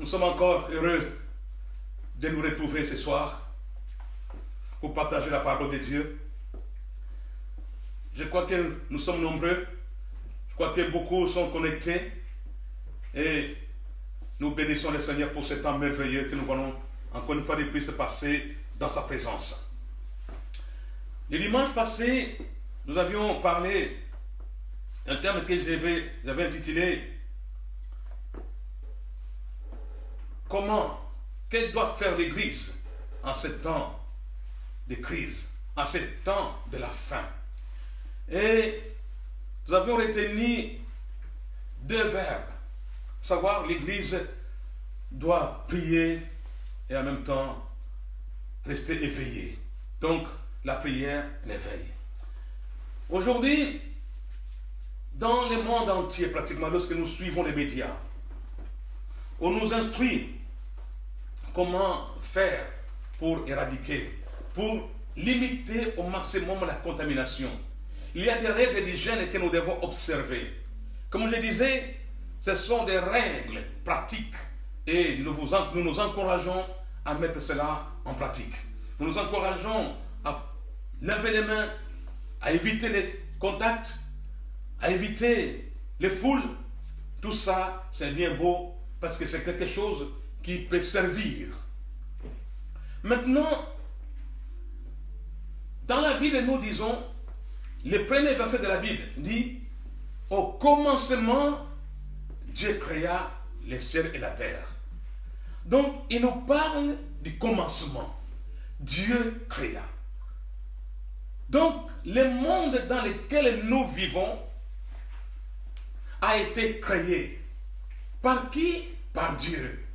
sommes encore heureux de nous retrouver ce soir pour partager la parole de Dieu. Je crois que nous sommes nombreux. Je crois que beaucoup sont connectés. Et nous bénissons le Seigneur pour ce temps merveilleux que nous voulons encore une fois de plus se passer dans sa présence. Le dimanche passé, nous avions parlé d'un terme que j'avais intitulé « Comment, que doit faire l'Église en ce temps de crise, en ce temps de la fin ?» Et nous avions retenu deux verbes, savoir l'Église doit prier et en même temps rester éveillée. Donc, la prière, l'éveil. Aujourd'hui, dans le monde entier, pratiquement, lorsque nous suivons les médias, on nous instruit comment faire pour éradiquer, pour limiter au maximum la contamination. Il y a des règles d'hygiène que nous devons observer. Comme je disais, ce sont des règles pratiques et nous nous encourageons à mettre cela en pratique. Nous nous encourageons à laver les mains, à éviter les contacts, à éviter les foules. Tout ça, c'est bien beau parce que c'est quelque chose qui peut servir. Maintenant, dans la Bible, nous disons, le premier verset de la Bible dit, au commencement, Dieu créa les cieux et la terre. Donc, il nous parle du commencement. Dieu créa. Donc, le monde dans lequel nous vivons a été créé. Par qui? Par Dieu.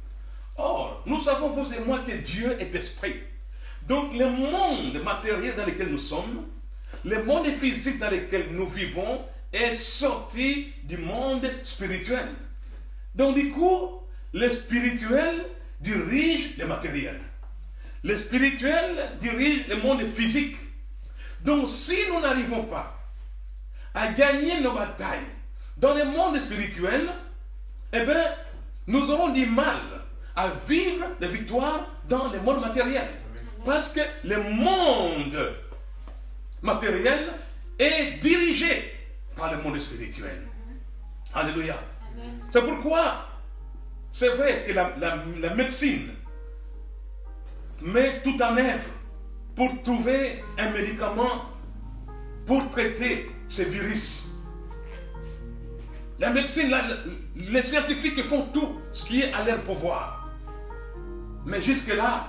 Or, nous savons, vous et moi, que Dieu est esprit. Donc, le monde matériel dans lequel nous sommes, le monde physique dans lequel nous vivons, est sorti du monde spirituel. Donc, du coup, le spirituel dirige le matériel. Le spirituel dirige le monde physique. Donc, si nous n'arrivons pas à gagner nos batailles dans le monde spirituel, eh bien, nous aurons du mal à vivre des victoires dans le monde matériel. Parce que le monde matériel est dirigé par le monde spirituel. Alléluia. C'est pourquoi c'est vrai que la médecine met tout en œuvre pour trouver un médicament pour traiter ces virus. La médecine, les scientifiques font tout ce qui est à leur pouvoir. Mais jusque-là,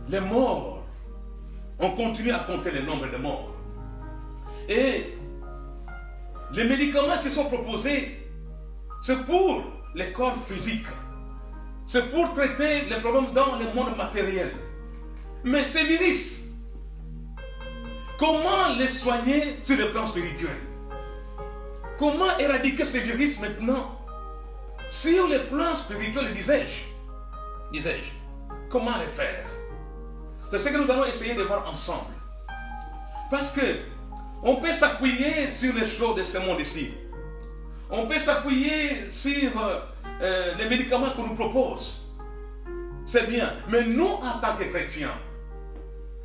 les morts, on continue à compter le nombre de morts. Et les médicaments qui sont proposés, c'est pour les corps physiques. C'est pour traiter les problèmes dans le monde matériel. Mais ces virus, comment les soigner sur le plan spirituel? Comment éradiquer ces virus maintenant? Sur le plan spirituel, disais-je, comment les faire? C'est ce que nous allons essayer de voir ensemble. Parce que on peut s'appuyer sur les choses de ce monde ici. On peut s'appuyer sur les médicaments qu'on nous propose. C'est bien. Mais nous, en tant que chrétiens,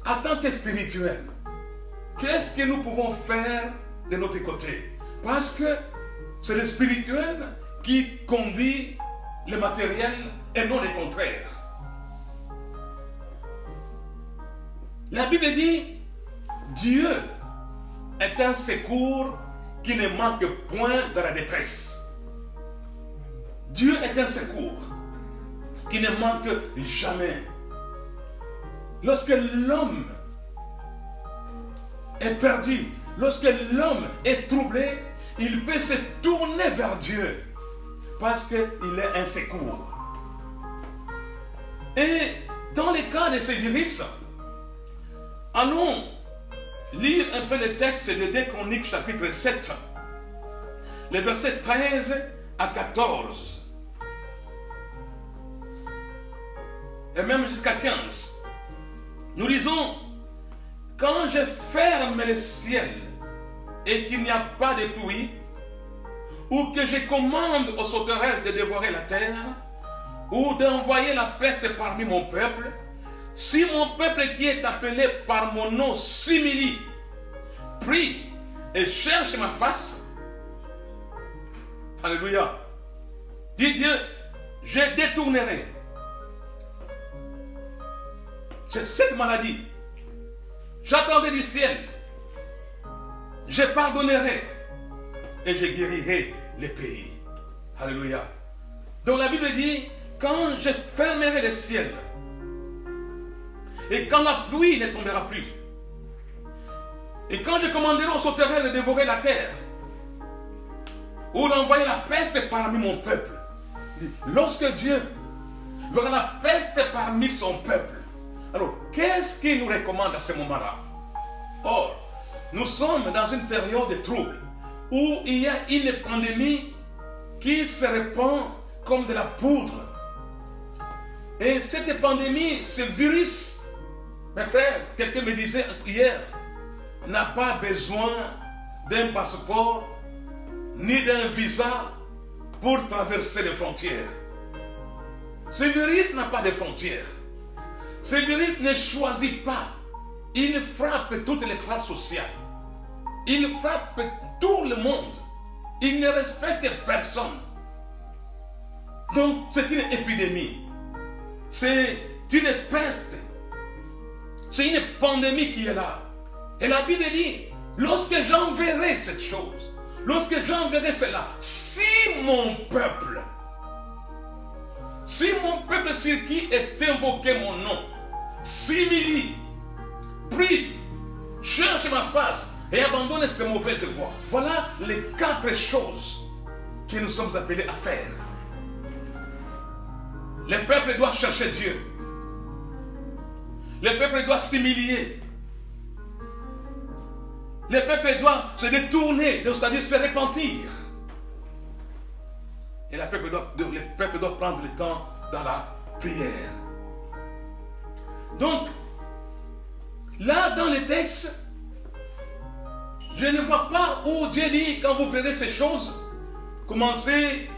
en tant que spirituels, qu'est-ce que nous pouvons faire de notre côté? Parce que c'est le spirituel qui conduit le matériel et non le contraire. La Bible dit, Dieu est un secours qui ne manque point de la détresse. Dieu est un secours qui ne manque jamais. Lorsque l'homme est perdu, lorsque l'homme est troublé, il peut se tourner vers Dieu parce qu'il est un secours. Et dans le cas de ces virus, allons lire un peu le texte de 2 Chroniques chapitre 7, les versets 13 à 14. Et même jusqu'à 15. Nous lisons, quand je ferme le ciel et qu'il n'y a pas de pluie, ou que je commande aux sauterelles de dévorer la terre, ou d'envoyer la peste parmi mon peuple, si mon peuple qui est appelé par mon nom s'humilie, prie et cherche ma face, alléluia, dit Dieu, je détournerai cette maladie, j'attendrai du ciel, je pardonnerai et je guérirai les pays. Alléluia. Donc la Bible dit, quand je fermerai les ciels et quand la pluie ne tombera plus, et quand je commanderai aux sauterelles de dévorer la terre, ou d'envoyer la peste parmi mon peuple, lorsque Dieu verra la peste parmi son peuple, alors qu'est-ce qu'il nous recommande à ce moment-là? Or, nous sommes dans une période de trouble où il y a une pandémie qui se répand comme de la poudre. Et cette pandémie, ce virus, mes frères, quelqu'un me disait hier, n'a pas besoin d'un passeport ni d'un visa pour traverser les frontières. Ce virus n'a pas de frontières. Ce virus ne choisit pas. Il frappe toutes les classes sociales. Il frappe tout le monde. Il ne respecte personne. Donc, c'est une épidémie. C'est une peste. C'est une pandémie qui est là. Et la Bible dit, lorsque j'enverrai cette chose, lorsque j'enverrai cela, si mon peuple sur qui est invoqué mon nom, s'humilie, prie, cherche ma face et abandonne ses mauvaises voies. Voilà les 4 choses que nous sommes appelés à faire. Le peuple doit chercher Dieu. Le peuple doit s'humilier. Le peuple doit se détourner, c'est-à-dire se repentir. Et le peuple doit prendre le temps dans la prière. Donc, là dans le texte, je ne vois pas où Dieu dit, quand vous verrez ces choses, commencez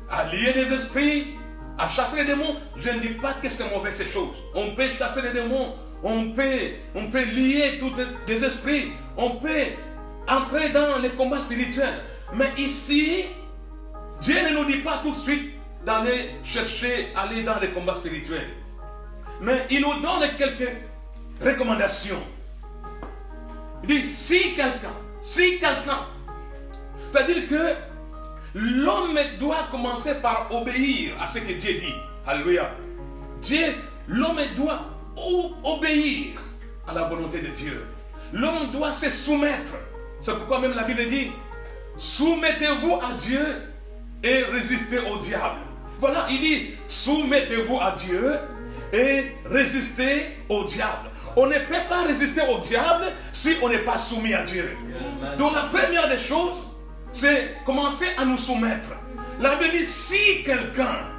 à lier les esprits, à chasser les démons. Je ne dis pas que c'est mauvais ces choses. On peut chasser les démons, on peut lier tous les esprits, on peut entrer dans les combats spirituels. Mais ici, Dieu ne nous dit pas tout de suite d'aller chercher, aller dans les combats spirituels. Mais il nous donne quelques recommandations. Il dit, si quelqu'un, c'est-à-dire que l'homme doit commencer par obéir à ce que Dieu dit. Alléluia. L'homme doit obéir à la volonté de Dieu. L'homme doit se soumettre. C'est pourquoi même la Bible dit, soumettez-vous à Dieu et résistez au diable. Voilà, il dit, soumettez-vous à Dieu et résistez au diable. On ne peut pas résister au diable si on n'est pas soumis à Dieu. Donc la première des choses, c'est commencer à nous soumettre. La Bible dit, si quelqu'un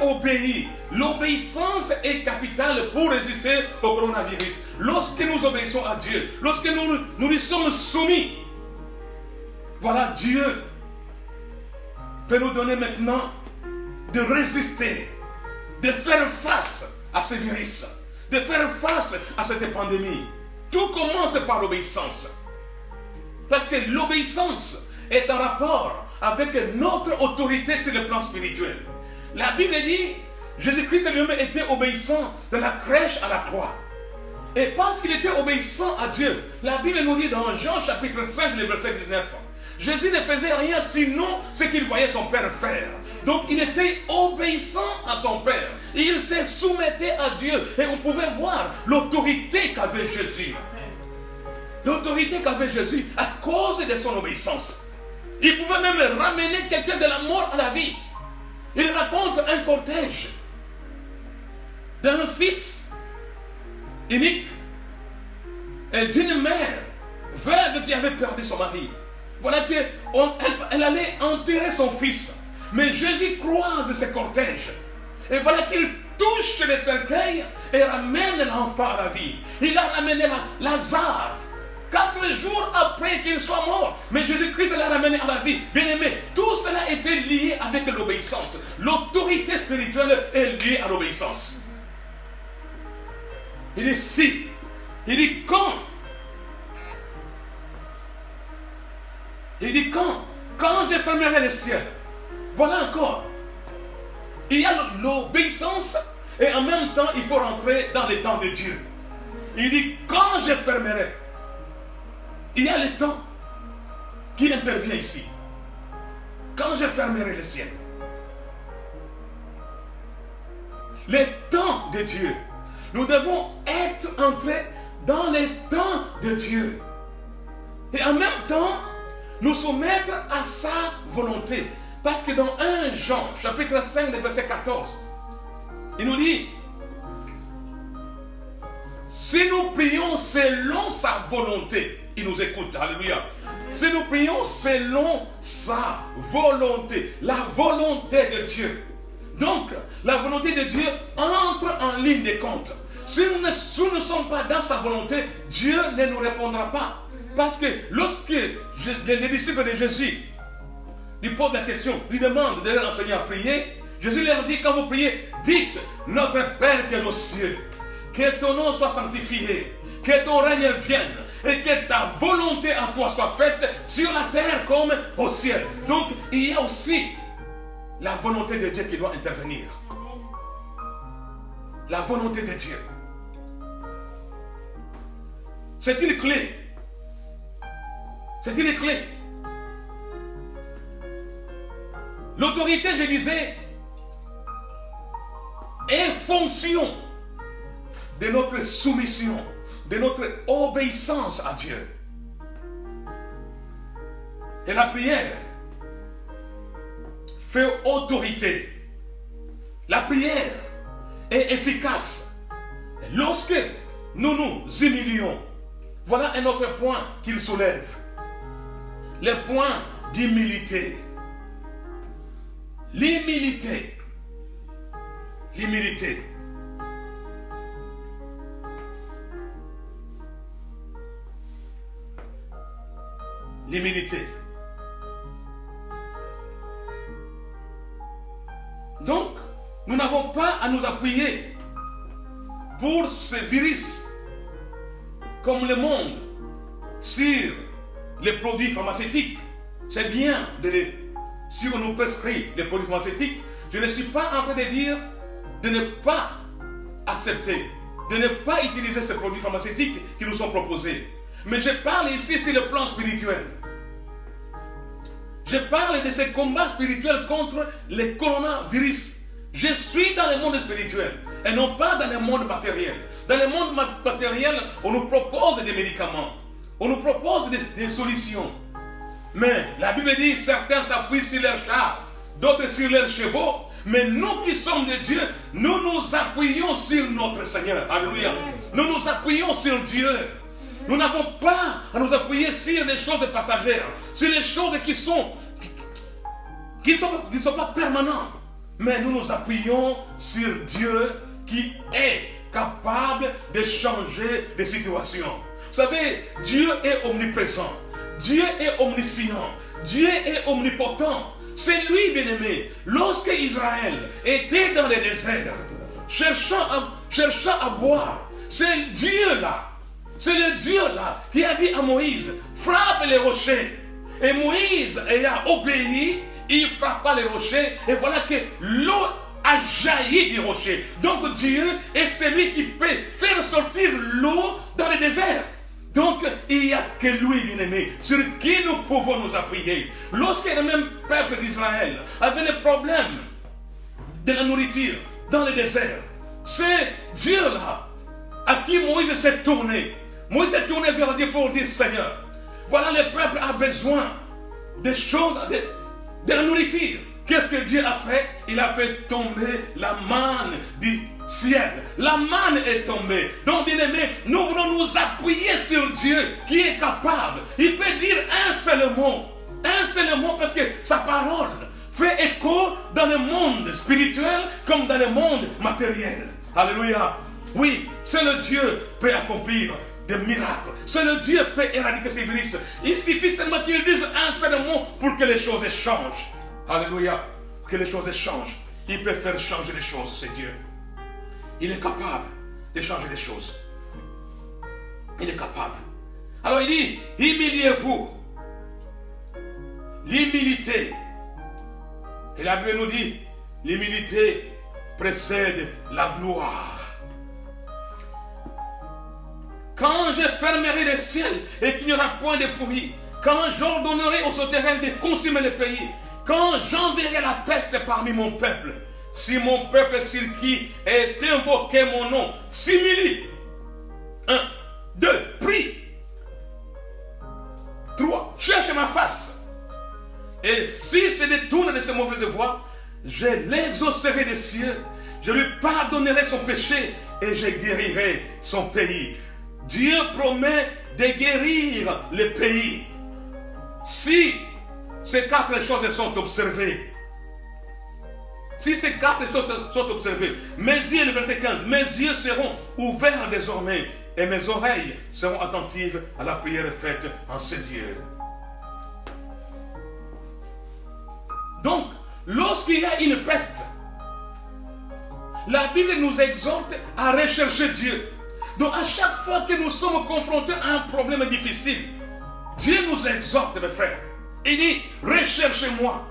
obéit, l'obéissance est capitale pour résister au coronavirus. Lorsque nous obéissons à Dieu, lorsque nous lui sommes soumis, voilà, Dieu peut nous donner maintenant de résister, de faire face à ce virus, de faire face à cette pandémie. Tout commence par l'obéissance. Parce que l'obéissance est en rapport avec notre autorité sur le plan spirituel. La Bible dit, Jésus-Christ lui-même était obéissant de la crèche à la croix. Et parce qu'il était obéissant à Dieu, la Bible nous dit dans Jean chapitre 5, le verset 19, Jésus ne faisait rien sinon ce qu'il voyait son Père faire. Donc il était obéissant à son Père. Et il se soumettait à Dieu. Et on pouvait voir l'autorité qu'avait Jésus. L'autorité qu'avait Jésus à cause de son obéissance. Il pouvait même ramener quelqu'un de la mort à la vie. Il raconte un cortège d'un fils unique et d'une mère veuve qui avait perdu son mari. Voilà qu'elle allait enterrer son fils. Mais Jésus croise ce cortège. Et voilà qu'il touche le cercueil et ramène l'enfant à la vie. Il a ramené Lazare 4 jours après qu'il soit mort. Mais Jésus-Christ l'a ramené à la vie. Bien-aimé, tout cela était lié avec l'obéissance. L'autorité spirituelle est liée à l'obéissance. Il dit si. Il dit quand. Il dit quand. Quand je fermerai les ciels. Voilà encore. Il y a l'obéissance et en même temps il faut rentrer dans les temps de Dieu. Il dit quand je fermerai. Il y a le temps qui intervient ici. Quand je fermerai les ciels. Les temps de Dieu. Nous devons être entrés dans les temps de Dieu. Et en même temps, nous soumettre à sa volonté. Parce que dans 1 Jean, chapitre 5, verset 14, il nous dit, si nous prions selon sa volonté, il nous écoute, alléluia. Si nous prions selon sa volonté, la volonté de Dieu. Donc, la volonté de Dieu entre en ligne de compte. Si nous ne sommes pas dans sa volonté, Dieu ne nous répondra pas. Parce que lorsque les disciples de Jésus lui posent la question, lui demandent de leur enseigner à prier, Jésus leur dit, quand vous priez, dites, notre Père qui est aux cieux, que ton nom soit sanctifié, que ton règne vienne, et que ta volonté à toi soit faite sur la terre comme au ciel. Donc, il y a aussi la volonté de Dieu qui doit intervenir. La volonté de Dieu. C'est une clé. C'est une clé. L'autorité, je disais, est fonction de notre soumission, de notre obéissance à Dieu. Et la prière fait autorité. La prière est efficace lorsque nous nous humilions. Voilà un autre point qu'il soulève. Le point d'humilité. L'humilité. L'humilité. L'humilité. Donc, nous n'avons pas à nous appuyer pour ce virus, comme le monde, sur les produits pharmaceutiques. C'est bien si on nous prescrit des produits pharmaceutiques. Je ne suis pas en train de dire de ne pas accepter, de ne pas utiliser ces produits pharmaceutiques qui nous sont proposés. Mais je parle ici sur le plan spirituel. Je parle de ces combats spirituels contre les coronavirus. Je suis dans le monde spirituel et non pas dans le monde matériel. Dans le monde matériel, on nous propose des médicaments, on nous propose des solutions. Mais la Bible dit, certains s'appuient sur leurs chars, d'autres sur leurs chevaux. Mais nous qui sommes de Dieu, nous nous appuyons sur notre Seigneur. Alléluia. Nous nous appuyons sur Dieu. Nous n'avons pas à nous appuyer sur les choses passagères, sur les choses qui ne sont pas permanentes. Mais nous nous appuyons sur Dieu qui est capable de changer les situations. Vous savez, Dieu est omniprésent. Dieu est omniscient. Dieu est omnipotent. C'est lui, bien-aimé. Lorsque Israël était dans le désert, cherchant à boire, c'est Dieu-là. C'est le Dieu-là qui a dit à Moïse, frappe les rochers. Et Moïse ayant obéi, il frappa les rochers. Et voilà que l'eau a jailli du rocher. Donc Dieu est celui qui peut faire sortir l'eau dans le désert. Donc il n'y a que lui, bien-aimé, sur qui nous pouvons nous appuyer. Lorsque le même peuple d'Israël avait le problème de la nourriture dans le désert, c'est Dieu-là à qui Moïse s'est tourné. Moïse s'est tourné vers Dieu pour dire, Seigneur, voilà, le peuple a besoin des choses, de la nourriture. Qu'est-ce que Dieu a fait? Il a fait tomber la manne du ciel. La manne est tombée. Donc, bien aimé, nous voulons nous appuyer sur Dieu qui est capable. Il peut dire un seul mot parce que sa parole fait écho dans le monde spirituel comme dans le monde matériel. Alléluia. Oui, c'est le Dieu peut accomplir des miracles. Seul le Dieu peut éradiquer ces virus. Il suffit seulement qu'il dise un seul mot pour que les choses changent. Alléluia. Que les choses changent. Il peut faire changer les choses, c'est Dieu. Il est capable de changer les choses. Il est capable. Alors il dit, humiliez-vous. L'humilité. Et la Bible nous dit, l'humilité précède la gloire. Quand je fermerai les ciels et qu'il n'y aura point de pluie, quand j'ordonnerai aux souterrains de consumer le pays, quand j'enverrai la peste parmi mon peuple, si mon peuple sur qui est invoqué mon nom s'humilie, 1, 2, prie, 3, cherche ma face, et si se détourne de ses mauvaises voies, je l'exaucerai des cieux, je lui pardonnerai son péché et je guérirai son pays. Dieu promet de guérir le pays. Si ces 4 choses sont observées, si ces 4 choses sont observées, mes yeux, le verset 15, mes yeux seront ouverts désormais et mes oreilles seront attentives à la prière faite en ce Dieu. Donc, lorsqu'il y a une peste, la Bible nous exhorte à rechercher Dieu. Donc à chaque fois que nous sommes confrontés à un problème difficile, Dieu nous exhorte, mes frères. Il dit, recherchez-moi.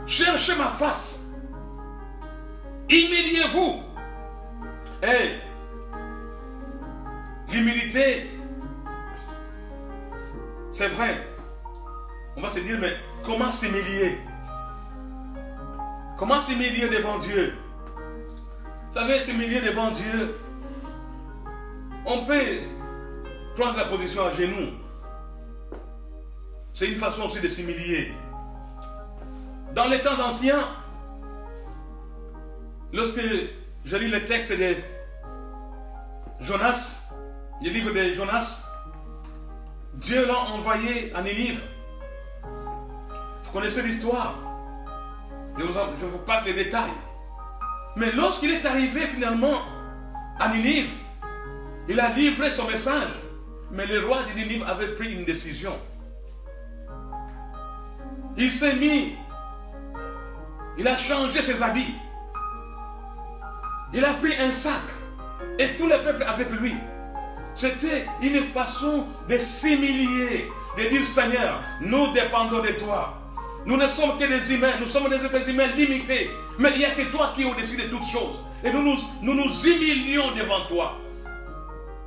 Cherchez ma face. Humiliez-vous. Et l'humilité, c'est vrai. On va se dire, mais comment s'humilier? Comment s'humilier devant Dieu? Vous savez, s'humilier devant Dieu, on peut prendre la position à genoux. C'est une façon aussi de s'humilier. Dans les temps anciens, lorsque je lis le texte de Jonas, le livre de Jonas, Dieu l'a envoyé à Ninive. Vous connaissez l'histoire. Je vous passe les détails. Mais lorsqu'il est arrivé finalement à Ninive, il a livré son message. Mais le roi de Ninive avait pris une décision. Il s'est mis, il a changé ses habits. Il a pris un sac et tout le peuple avec lui. C'était une façon de s'humilier, de dire Seigneur, nous dépendons de toi. Nous ne sommes que des humains, nous sommes des êtres humains limités. Mais il n'y a que toi qui es au-dessus de toutes choses. Et nous nous humilions devant toi.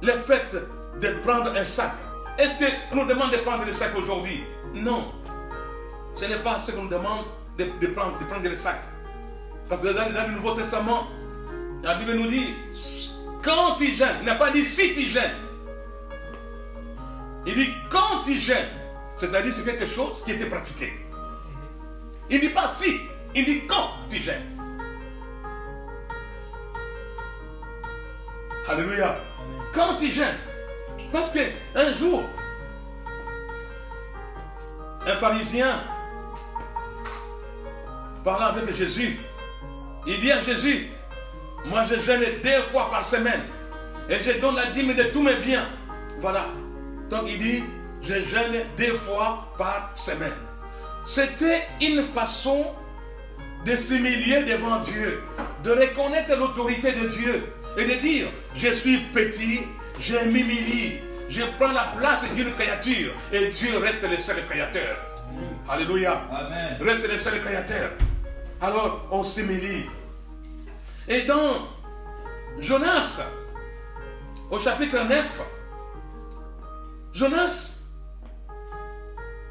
Le fait de prendre un sac. Est-ce qu'on nous demande de prendre le sac aujourd'hui? Non. Ce n'est pas ce qu'on nous demande de prendre le sac. Parce que dans le Nouveau Testament, la Bible nous dit, quand tu gênes, il n'a pas dit si tu gênes. Il dit quand tu gênes. C'est-à-dire c'est quelque chose qui était pratiqué. Il ne dit pas si, il dit quand tu gênes. Alléluia. Quand tu gênes. Parce qu'un jour, un pharisien, parlant avec Jésus, il dit à Jésus, moi je gêne 2 fois par semaine et je donne la dîme de tous mes biens. Voilà. Donc il dit, je gêne 2 fois par semaine. C'était une façon de s'humilier devant Dieu, de reconnaître l'autorité de Dieu et de dire, je suis petit, je m'humilie, je prends la place d'une créature et Dieu reste le seul créateur. Alléluia. Amen. Reste le seul créateur. Alors on s'humilie. Et dans Jonas, au chapitre 9, Jonas,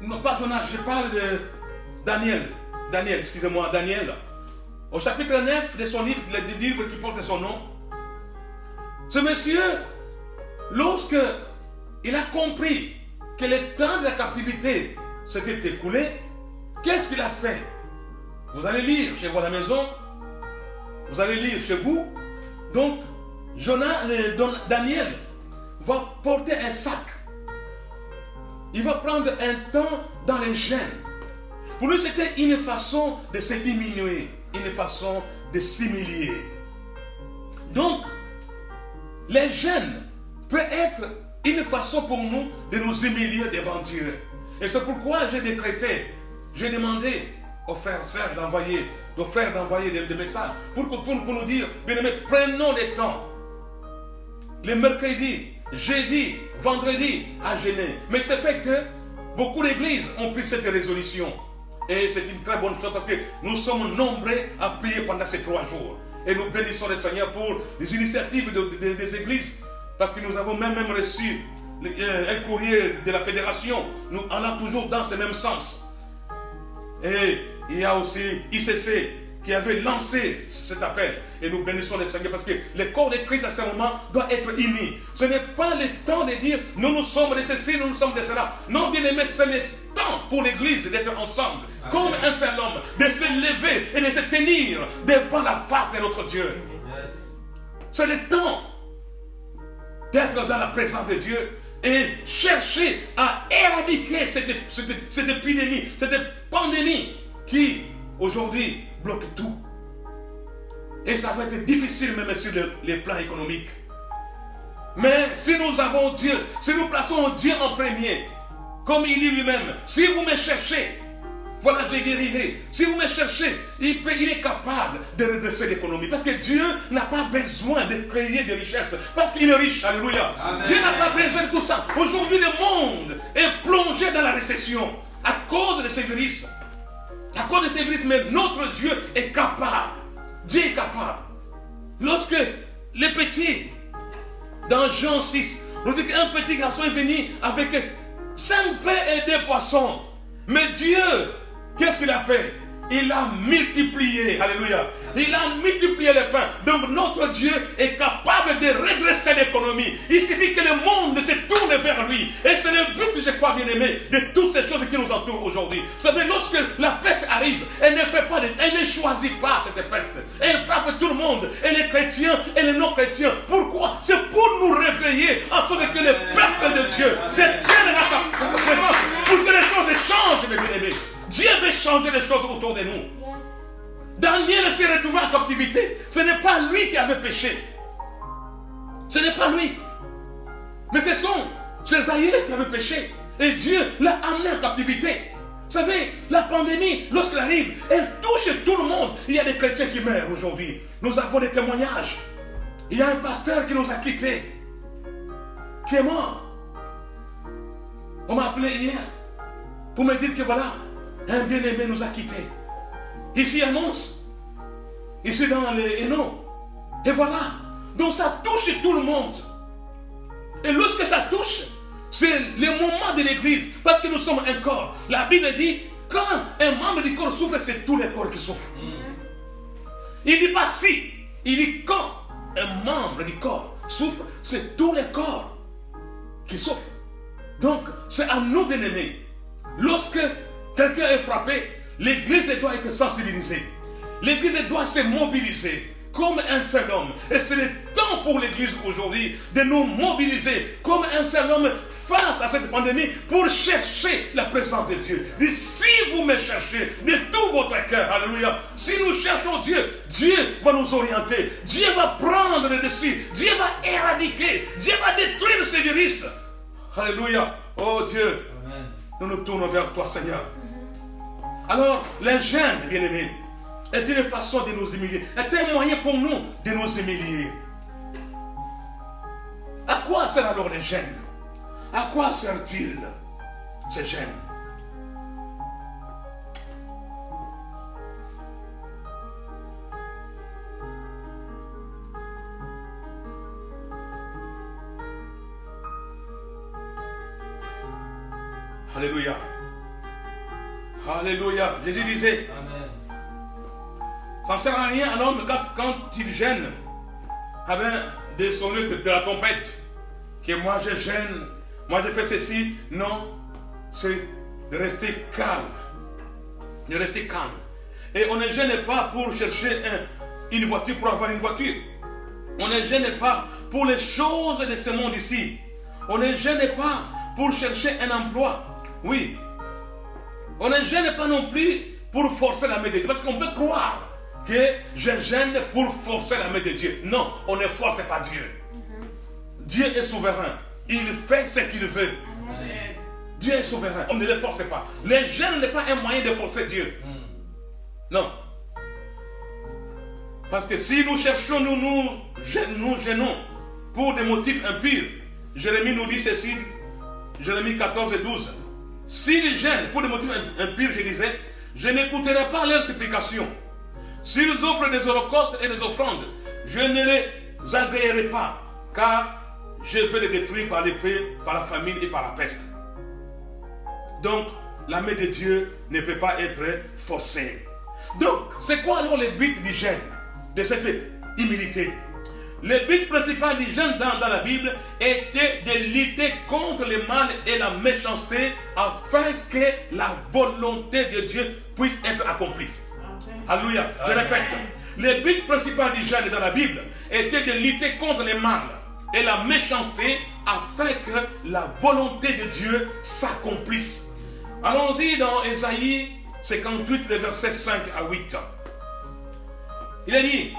non pas Jonas, je parle de Daniel, excusez-moi, Daniel, au chapitre 9 de son livre, du livre qui porte son nom, ce monsieur, lorsque il a compris que le temps de la captivité s'était écoulé, qu'est-ce qu'il a fait? Vous allez lire chez vous à la maison, vous allez lire chez vous. Donc, Daniel va porter un sac. Il va prendre un temps dans les gènes. Pour lui, c'était une façon de se diminuer, une façon de s'humilier. Donc, les gènes, peut être une façon pour nous de nous humilier devant Dieu. Et c'est pourquoi j'ai décrété, j'ai demandé aux frères et sœurs d'envoyer des messages pour nous dire, bien aimés, prenons le temps, les mercredis, jeudi, vendredi, à jeûner. Mais c'est fait que beaucoup d'églises ont pris cette résolution. Et c'est une très bonne chose parce que nous sommes nombreux à prier pendant ces 3 jours. Et nous bénissons le Seigneur pour les initiatives des églises. Parce que nous avons même reçu un courrier de la fédération. Nous allons toujours dans ce même sens. Et il y a aussi ICC qui avait lancé cet appel. Et nous bénissons le Seigneur parce que le corps de Christ à ce moment doit être uni. Ce n'est pas le temps de dire nous sommes de ceci, nous sommes de cela. Non, bien aimé, c'est le temps pour l'église d'être ensemble, comme un seul homme, de se lever et de se tenir devant la face de notre Dieu. C'est le temps d'être dans la présence de Dieu et chercher à éradiquer cette épidémie, cette pandémie qui aujourd'hui bloque tout. Et ça va être difficile même sur les plans économiques. Mais si nous avons Dieu, si nous plaçons Dieu en premier, comme il dit lui-même, si vous me cherchez, voilà, je guérirai. Si vous me cherchez, il est capable de redresser l'économie. Parce que Dieu n'a pas besoin de créer des richesses. Parce qu'il est riche. Alléluia. Amen. Dieu n'a pas besoin de tout ça. Aujourd'hui, le monde est plongé dans la récession à cause de ces virus. À cause de ces virus, mais notre Dieu est capable. Dieu est capable. Lorsque les petits, dans Jean 6, on dit qu'un petit garçon est venu avec 5 pains et 2 poissons. Mais Dieu, qu'est-ce qu'il a fait? Il a multiplié, alléluia. Il a multiplié les pains. Donc notre Dieu est capable de redresser l'économie. Il suffit que le monde se tourne vers lui. Et c'est le but, je crois, bien aimé, de toutes ces choses qui nous entourent aujourd'hui. Vous savez, lorsque la peste arrive, elle ne choisit pas cette peste. Elle frappe tout le monde, et les chrétiens et les non-chrétiens. Pourquoi? C'est pour nous réveiller afin que le peuple de Dieu se tienne à sa présence, pour que les choses changent, mes bien-aimés. Dieu veut changer les choses autour de nous. Yes. Daniel s'est retrouvé en captivité. Ce n'est pas lui qui avait péché. Ce n'est pas lui. Mais ce sont ses aïeux qui avaient péché. Et Dieu l'a amené en captivité. Vous savez, la pandémie, lorsqu'elle arrive, elle touche tout le monde. Il y a des chrétiens qui meurent aujourd'hui. Nous avons des témoignages. Il y a un pasteur qui nous a quittés, qui est mort. On m'a appelé hier pour me dire que voilà, un bien-aimé nous a quittés. Ici à Mons, ici dans les Hainaut. Et voilà. Donc ça touche tout le monde. Et lorsque ça touche, c'est le moment de l'église. Parce que nous sommes un corps. La Bible dit, quand un membre du corps souffre, c'est tous les corps qui souffrent. Il ne dit pas si. Il dit quand un membre du corps souffre, c'est tous les corps qui souffrent. Donc, c'est à nous, bien-aimés. Lorsque quelqu'un est frappé, l'église doit être sensibilisée. L'église doit se mobiliser comme un seul homme. Et c'est le temps pour l'église aujourd'hui de nous mobiliser comme un seul homme face à cette pandémie pour chercher la présence de Dieu. Et si vous me cherchez de tout votre cœur, alléluia, si nous cherchons Dieu, Dieu va nous orienter. Dieu va prendre le dessus. Dieu va éradiquer. Dieu va détruire ce virus. Alléluia. Oh Dieu. Amen. Nous nous tournons vers toi, Seigneur. Alors, les jeûnes, bien-aimés, est une façon de nous humilier, est un moyen pour nous de nous humilier. À quoi sert alors les jeûnes? À quoi sert-il ces jeûnes? Alléluia. Alléluia. Jésus disait, amen. Ça ne sert à rien à l'homme quand il gêne, de sonner de la trompette, que moi je gêne, moi je fais ceci. Non, c'est de rester calme. De rester calme. Et on ne gêne pas pour chercher une voiture, pour avoir une voiture. On ne gêne pas pour les choses de ce monde ici. On ne gêne pas pour chercher un emploi. Oui. On ne gêne pas non plus pour forcer la main de Dieu. Parce qu'on peut croire que je gêne pour forcer la main de Dieu. Non, on ne force pas Dieu. Dieu est souverain. Il fait ce qu'il veut. Amen. Dieu est souverain. On ne le force pas. Les jeûnes n'est pas un moyen de forcer Dieu. Non. Parce que si nous cherchons, nous gênons pour des motifs impurs. Jérémie nous dit ceci, Jérémie 14 et 12. S'ils gênent pour des motifs impurs, je disais, je n'écouterai pas leurs supplications. S'ils offrent des holocaustes et des offrandes, je ne les agréerai pas, car je vais les détruire par l'épée, par la famine et par la peste. Donc, la main de Dieu ne peut pas être forcée. Donc, c'est quoi alors le but du jeûne, de cette humilité? Le but principal du jeûne dans la Bible était de lutter contre le mal et la méchanceté afin que la volonté de Dieu puisse être accomplie. Alléluia. Je répète, le but principal du jeûne dans la Bible était de lutter contre le mal et la méchanceté afin que la volonté de Dieu s'accomplisse. Allons-y dans Ésaïe 58, les versets 5 à 8. Il a dit,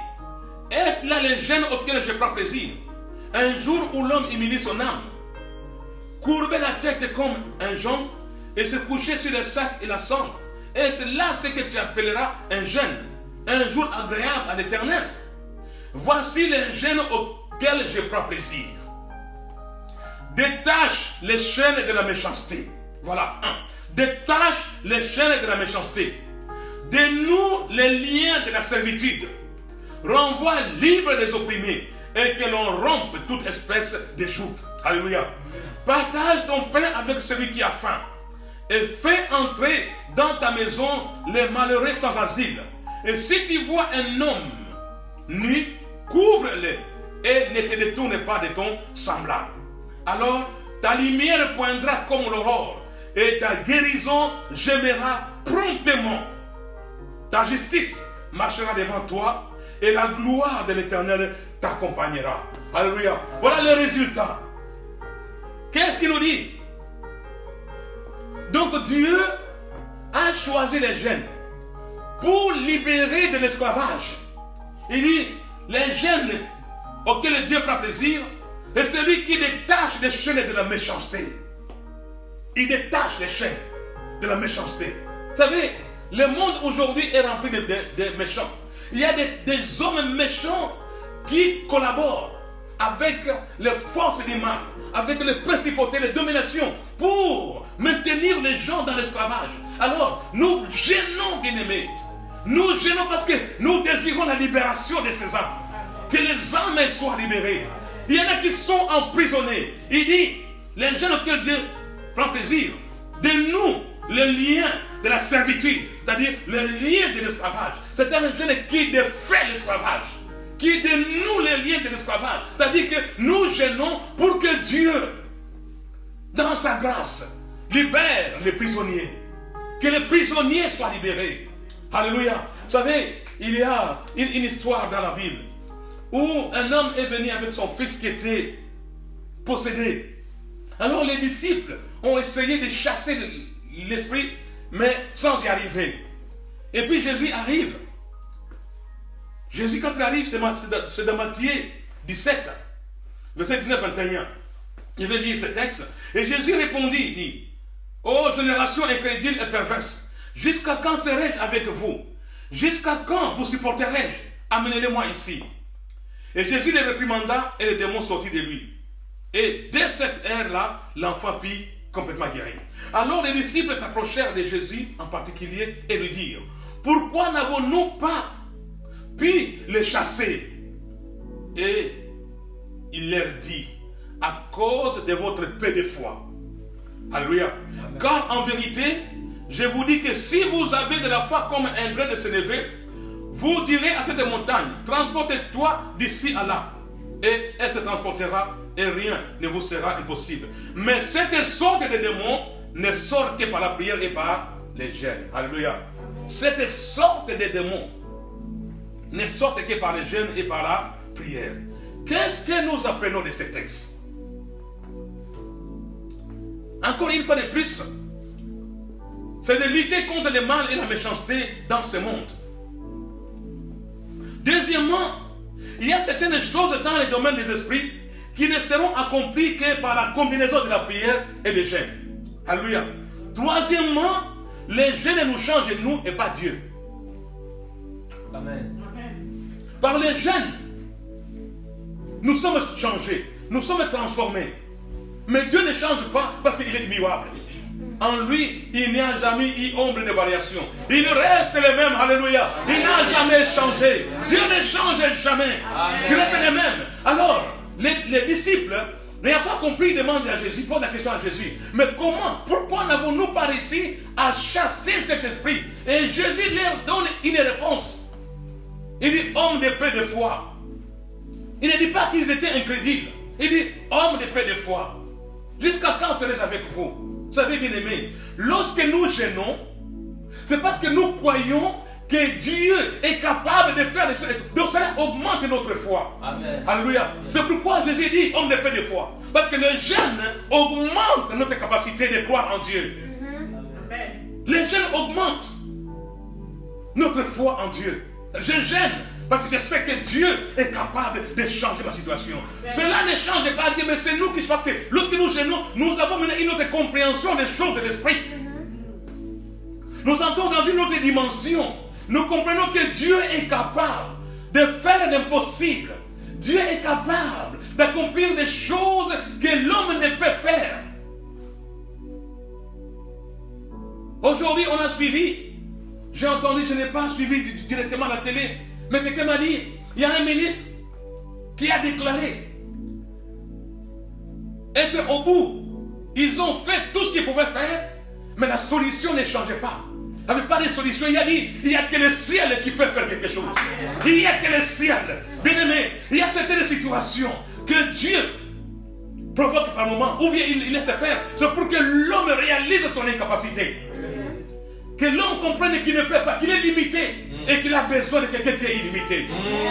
est-ce là le jeûne auquel je prends plaisir? Un jour où l'homme humilie son âme, courber la tête comme un jonc et se coucher sur le sac et la cendre. Est-ce là ce que tu appelleras un jeûne, un jour agréable à l'Éternel? Voici le jeûne auquel je prends plaisir. Détache les chaînes de la méchanceté. Voilà, un. Détache les chaînes de la méchanceté. Dénoue les liens de la servitude. Renvoie libre des opprimés et que l'on rompe toute espèce de joug. Alléluia. Partage ton pain avec celui qui a faim et fais entrer dans ta maison les malheureux sans asile. Et si tu vois un homme nu, couvre-le et ne te détourne pas de ton semblable. Alors ta lumière poindra comme l'aurore et ta guérison gémira promptement. Ta justice marchera devant toi et la gloire de l'Éternel t'accompagnera. Alléluia. Voilà le résultat. Qu'est-ce qu'il nous dit? Donc Dieu a choisi les jeunes pour libérer de l'esclavage. Il dit, les jeunes auxquels Dieu prend plaisir, c'est celui qui détache les chaînes de la méchanceté. Il détache les chaînes de la méchanceté. Vous savez, le monde aujourd'hui est rempli de méchants. Il y a des hommes méchants qui collaborent avec les forces du mal, avec les principautés, les dominations, pour maintenir les gens dans l'esclavage. Alors, nous gênons, bien-aimés. Nous gênons parce que nous désirons la libération de ces âmes. Que les âmes soient libérées. Il y en a qui sont emprisonnés. Il dit, les gens auxquels Dieu prend plaisir, de nous, le lien de la servitude, c'est-à-dire le lien de l'esclavage. C'est un jeune qui défait l'esclavage, qui dénoue les liens de l'esclavage. C'est-à-dire que nous gênons pour que Dieu, dans sa grâce, libère les prisonniers. Que les prisonniers soient libérés. Alléluia. Vous savez, il y a une histoire dans la Bible où un homme est venu avec son fils qui était possédé. Alors les disciples ont essayé de chasser l'esprit, mais sans y arriver. Et puis Jésus arrive. Jésus, quand il arrive, c'est dans Matthieu 17, verset 19-21. Je vais lire ce texte. Et Jésus répondit, dit, ô génération incrédule et perverse, jusqu'à quand serai-je avec vous? Jusqu'à quand vous supporterai-je? Amenez-le-moi ici. Et Jésus les réprimanda et les démons sortirent de lui. Et dès cette heure-là, l'enfant fut complètement guéri. Alors les disciples s'approchèrent de Jésus en particulier et lui dirent, pourquoi n'avons-nous pas pu les chasser? Et il leur dit, à cause de votre peu de foi. Alléluia. Amen. Car en vérité, je vous dis que si vous avez de la foi comme un grain de sénévé, vous direz à cette montagne, transportez-toi d'ici à là. Et elle se transportera et rien ne vous sera impossible. Mais cette sorte de démons ne sort que par la prière et par les jeûnes. Alléluia. Cette sorte de démons ne sortent que par les jeûnes et par la prière. Qu'est-ce que nous apprenons de ces textes? Encore une fois de plus, c'est de lutter contre le mal et la méchanceté dans ce monde. Deuxièmement, il y a certaines choses dans le domaine des esprits qui ne seront accomplies que par la combinaison de la prière et des jeûnes. Alléluia. Troisièmement, les jeûnes nous changent nous et pas Dieu. Amen. Par les jeûnes, nous sommes changés, nous sommes transformés. Mais Dieu ne change pas parce qu'il est immuable. En lui, il n'y a jamais eu ombre de variation. Il reste le même, alléluia. Il n'a jamais changé. Dieu ne change jamais. Il reste le même. Alors, les disciples n'ayant pas compris, ils demandent à Jésus, posent la question à Jésus. Mais comment, pourquoi n'avons-nous pas réussi à chasser cet esprit? Et Jésus leur donne une réponse. Il dit, homme de peu de foi. Il ne dit pas qu'ils étaient incrédules. Il dit, homme de peu de foi. Jusqu'à quand serai-je avec vous? Vous savez, bien aimé, lorsque nous gênons, c'est parce que nous croyons que Dieu est capable de faire des choses. Donc cela augmente notre foi. Amen. Alléluia. C'est pourquoi Jésus dit, homme de peu de foi. Parce que le jeûne augmente notre capacité de croire en Dieu. Amen. Le jeûne augmente notre foi en Dieu. Je gêne parce que je sais que Dieu est capable de changer ma situation. Cela ne change pas Dieu, mais c'est nous qui, parce que lorsque nous gênons, nous avons une autre compréhension des choses de l'esprit. Nous entrons dans une autre dimension. Nous comprenons que Dieu est capable de faire l'impossible. Dieu est capable d'accomplir des choses que l'homme ne peut faire. Aujourd'hui, on a suivi. J'ai entendu, je n'ai pas suivi directement la télé, mais quelqu'un m'a dit, il y a un ministre qui a déclaré être au bout. Ils ont fait tout ce qu'ils pouvaient faire, mais la solution ne changeait pas. Il n'y avait pas de solution. Il a dit, il n'y a que le ciel qui peut faire quelque chose. Il n'y a que le ciel. Bien aimé, il y a certaines situations que Dieu provoque par moment, ou bien il laisse faire. C'est pour que l'homme réalise son incapacité. Que l'homme comprenne qu'il ne peut pas, qu'il est limité et qu'il a besoin de quelqu'un qui est illimité.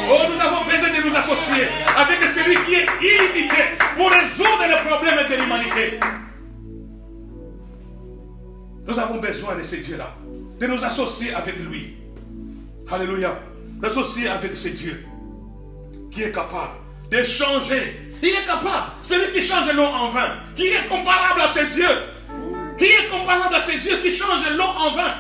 Oh, nous avons besoin de nous associer avec celui qui est illimité pour résoudre les problèmes de l'humanité. Nous avons besoin de ce Dieu-là, de nous associer avec lui. Alléluia. D'associer avec ce Dieu qui est capable de changer. Il est capable. Celui qui change l'eau en vin, qui est comparable à ce Dieu. Qui est comparable à ce Dieu qui change l'eau en vin.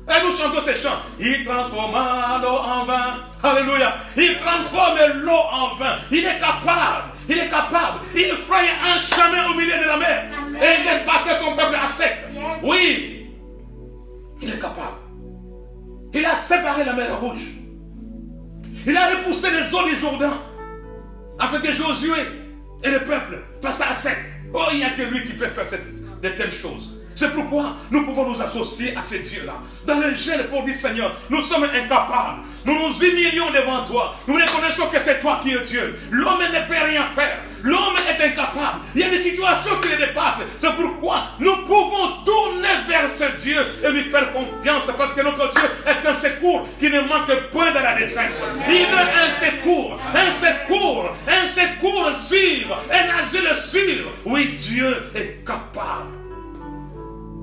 Et nous chantons ces chants. Il transforma l'eau en vin. Alléluia. Il transforme l'eau en vin. Il est capable. Il est capable. Il fraye un chemin au milieu de la mer. Amen. Et il laisse passer son peuple à sec. Yes. Oui. Il est capable. Il a séparé la mer Rouge. Il a repoussé les eaux du Jourdain. Afin que Josué et le peuple passent à sec. Oh, il n'y a que lui qui peut faire de telles choses. C'est pourquoi nous pouvons nous associer à ce Dieu-là. Dans le jeûne pour dire, Seigneur, nous sommes incapables. Nous nous humilions devant toi. Nous reconnaissons que c'est toi qui es Dieu. L'homme ne peut rien faire. L'homme est incapable. Il y a des situations qui le dépassent. C'est pourquoi nous pouvons tourner vers ce Dieu et lui faire confiance. Parce que notre Dieu est un secours qui ne manque point de la détresse. Il est un secours. Un secours. Un secours sûr. Un asile sûr. Oui, Dieu est capable.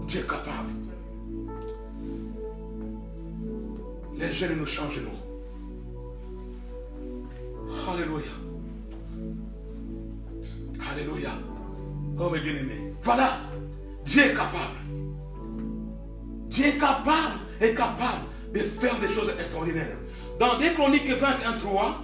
Dieu est capable. Les jeunes nous changent, nous. Alléluia. Alléluia. Oh mes bien-aimés. Voilà. Dieu est capable. Dieu est capable de faire des choses extraordinaires. Dans 2 Chroniques 21:3,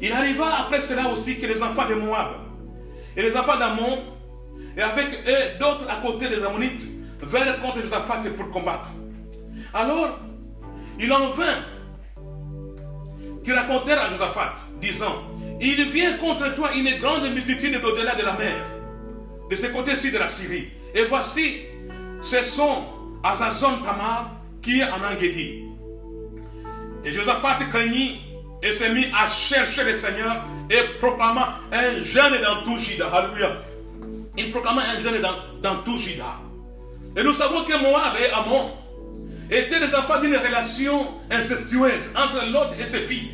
il arriva après cela aussi que les enfants de Moab et les enfants d'Ammon, et avec eux d'autres à côté des Ammonites, vinrent contre Josaphat pour combattre. Alors, il en vint qui racontèrent à Josaphat, disant, il vient contre toi une grande multitude d'au-delà de la mer, de ce côté-ci de la Syrie. Et voici, ce sont Azazon Tamar qui est en Engedi. Et Josaphat craignit et s'est mis à chercher le Seigneur et proclama un jeûne dans tout Juda. Alléluia. Il proclama un jeûne dans tout Juda. Et nous savons que Moab et Ammon étaient des enfants d'une relation incestueuse entre Lot et ses filles.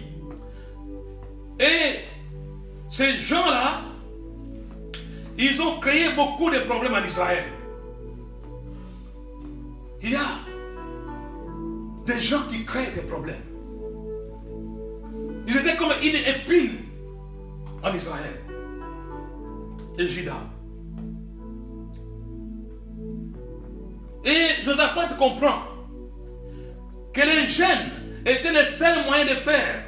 Et ces gens-là, ils ont créé beaucoup de problèmes en Israël. il y a des gens qui créent des problèmes. Ils étaient comme une épine en Israël. Et Juda. Et Josaphat comprend que les gènes étaient le seul moyen de faire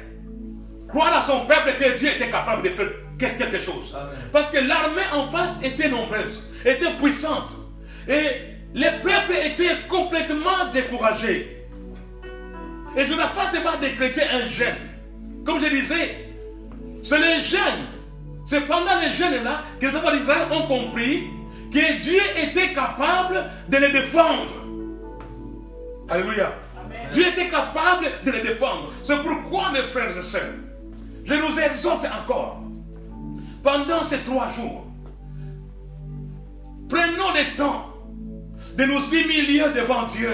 croire à son peuple que Dieu était capable de faire quelque chose. Amen. Parce que l'armée en face était nombreuse, était puissante. Et les peuples étaient complètement découragés. Et Josaphat va décréter un jeûne. Comme je disais, c'est les jeunes. C'est pendant les jeunes-là que les enfants d'Israël ont compris que Dieu était capable de les défendre. Alléluia. Amen. Dieu était capable de les défendre. C'est pourquoi, mes frères et sœurs, je nous exhorte encore, pendant ces 3 jours, prenons le temps de nous humilier devant Dieu.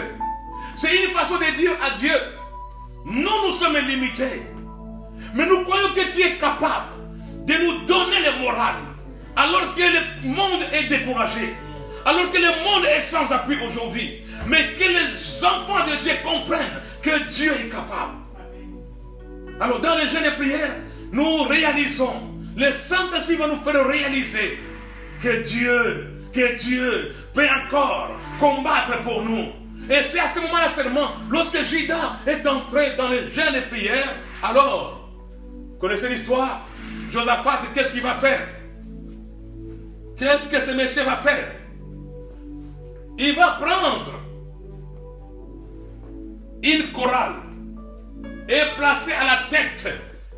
C'est une façon de dire à Dieu, nous sommes limités, mais nous croyons que Dieu est capable de nous donner le moral, alors que le monde est découragé, alors que le monde est sans appui aujourd'hui, mais que les enfants de Dieu comprennent que Dieu est capable. Alors dans les jeûnes et prières, nous réalisons, le Saint-Esprit va nous faire réaliser que Dieu peut encore combattre pour nous. Et c'est à ce moment-là seulement, lorsque Juda est entré dans les jeûnes et prières, alors, vous connaissez l'histoire, Josaphat, qu'est-ce qu'il va faire? Qu'est-ce que ce monsieur va faire? Il va prendre une chorale et placer à la tête,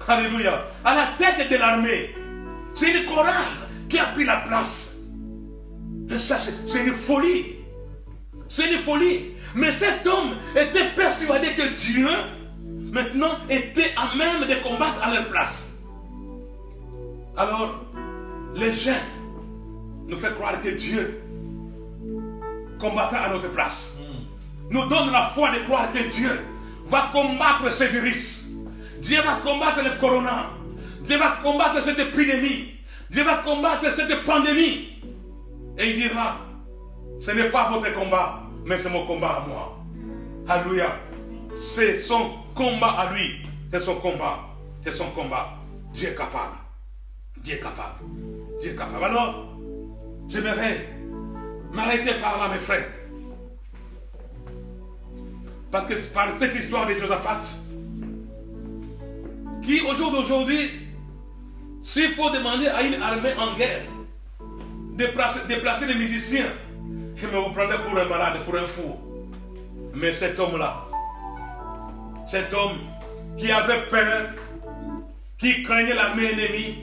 alléluia, à la tête de l'armée. C'est une chorale qui a pris la place. Et ça, c'est une folie. C'est une folie. Mais cet homme était persuadé que Dieu, maintenant, était à même de combattre à leur place. Alors, les jeunes nous font croire que Dieu combattra à notre place. Nous donne la foi de croire que Dieu va combattre ce virus. Dieu va combattre le corona. Dieu va combattre cette épidémie. Dieu va combattre cette pandémie. Et il dira, ce n'est pas votre combat, mais c'est mon combat à moi. Alléluia. C'est son combat à lui. C'est son combat. C'est son combat. Dieu est capable. Dieu est capable. Dieu est capable. Alors, j'aimerais m'arrêter par là, mes frères. Parce que par cette histoire de Josaphat, qui au jour d'aujourd'hui, s'il faut demander à une armée en guerre de placer des musiciens, mais vous prenez pour un malade, pour un fou. Mais cet homme-là, cet homme qui avait peur, qui craignait l'armée ennemie,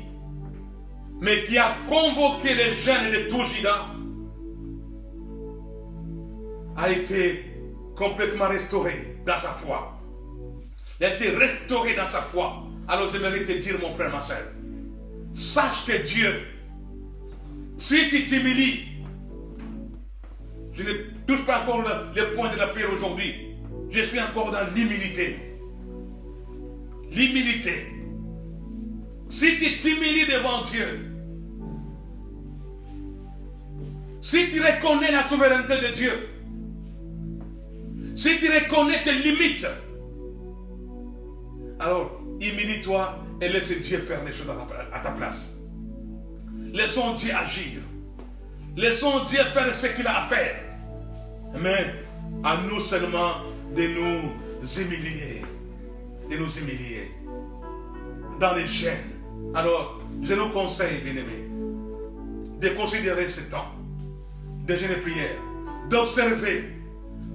mais qui a convoqué les jeunes de tout Juda, a été complètement restauré dans sa foi. Il a été restauré dans sa foi. Alors j'aimerais te dire, mon frère, ma soeur, sache que Dieu, si tu t'humilies, je ne touche pas encore le point de la prière aujourd'hui, je suis encore dans l'humilité. L'humilité. Si tu t'humilies devant Dieu, si tu reconnais la souveraineté de Dieu, si tu reconnais tes limites, alors humilie-toi et laisse Dieu faire les choses à ta place. Laissons Dieu agir. Laissons Dieu faire ce qu'il a à faire. Mais à nous seulement de nous humilier. De nous humilier. Dans les gènes. Alors, je nous conseille, bien-aimés, de considérer ce temps de jeûne et prière, d'observer.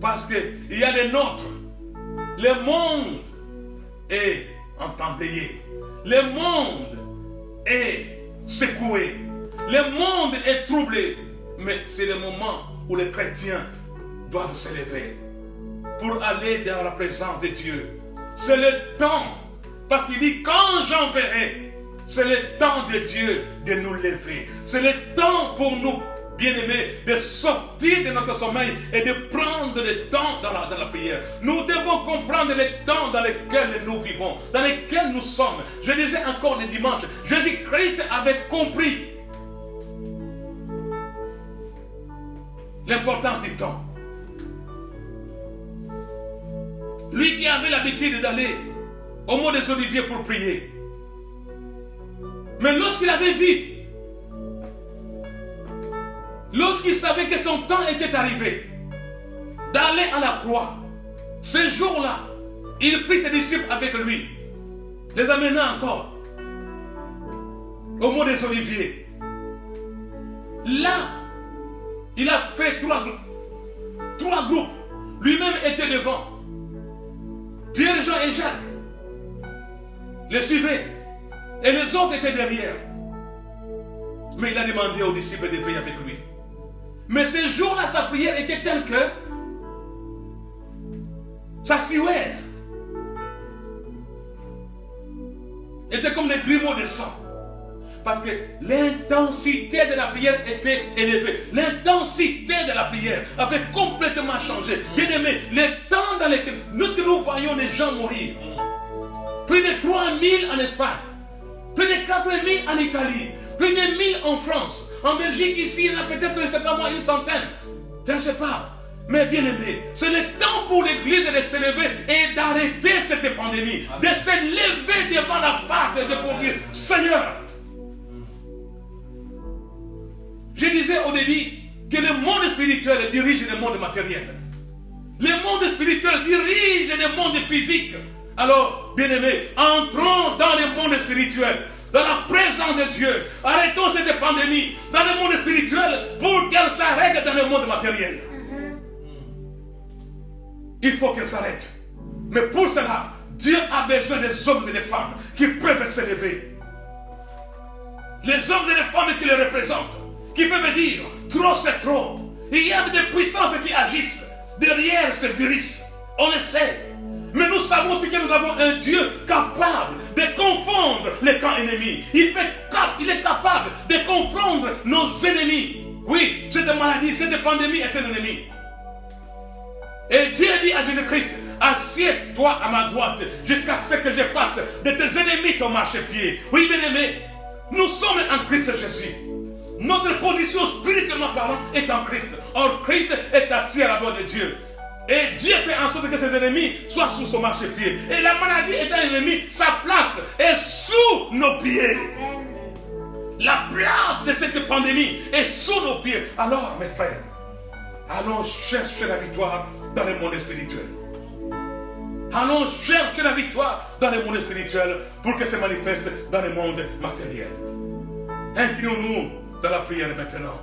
Parce qu'il y a des nôtres. Le monde est entendé. Le monde est secoué. Le monde est troublé. Mais c'est le moment où les chrétiens doivent s'élever pour aller dans la présence de Dieu. C'est le temps. Parce qu'il dit, quand j'enverrai, c'est le temps de Dieu de nous lever. C'est le temps pour nous, bien-aimés, de sortir de notre sommeil et de prendre le temps dans la prière. Nous devons comprendre le temps dans lequel nous vivons, dans lequel nous sommes. Je disais encore le dimanche, Jésus-Christ avait compris l'importance du temps. Lui qui avait l'habitude d'aller au Mont des Oliviers pour prier. Mais lorsqu'il avait vu, lorsqu'il savait que son temps était arrivé d'aller à la croix, ce jour-là, il prit ses disciples avec lui, les amena encore au Mont des Oliviers. Là, il a fait trois groupes. Lui-même était devant. Pierre, Jean et Jacques les suivaient. Et les autres étaient derrière. Mais il a demandé aux disciples de veiller avec lui. Mais ce jour-là, sa prière était telle que sa sueur était comme des grumeaux de sang. Parce que l'intensité de la prière était élevée. L'intensité de la prière avait complètement changé. Bien aimé, les temps dans lesquels, lorsque nous voyons les gens mourir, plus de 3000 en Espagne, plus de 4000 en Italie, plus de 1000 en France, en Belgique ici, il y en a peut-être, je ne sais pas moi, une centaine. Je ne sais pas. Mais bien aimé, c'est le temps pour l'Église de se lever et d'arrêter cette pandémie. De se lever devant la face et de pour dire, Seigneur, je disais au début que le monde spirituel dirige le monde matériel. Le monde spirituel dirige le monde physique. Alors, bien-aimés, entrons dans le monde spirituel, dans la présence de Dieu. Arrêtons cette pandémie dans le monde spirituel pour qu'elle s'arrête dans le monde matériel. Il faut qu'elle s'arrête. Mais pour cela, Dieu a besoin des hommes et des femmes qui peuvent se lever. Les hommes et les femmes qui le représentent, qui peuvent dire, trop c'est trop. Il y a des puissances qui agissent derrière ce virus. On le sait. Mais nous savons aussi que nous avons un Dieu capable de confondre les camps ennemis. Il est capable de confondre nos ennemis. Oui, cette maladie, cette pandémie est un ennemi. Et Dieu dit à Jésus-Christ, assieds-toi à ma droite jusqu'à ce que je fasse de tes ennemis ton marchepied. Oui, bien-aimé, nous sommes en Christ Jésus. Notre position spirituellement parlant est en Christ. Or, Christ est assis à la droite de Dieu. Et Dieu fait en sorte que ses ennemis soient sous son marchepied. Et la maladie étant un ennemi, sa place est sous nos pieds. La place de cette pandémie est sous nos pieds. Alors, mes frères, allons chercher la victoire dans le monde spirituel. Allons chercher la victoire dans le monde spirituel pour qu'elle se manifeste dans le monde matériel. Inclinons-nous dans la prière maintenant.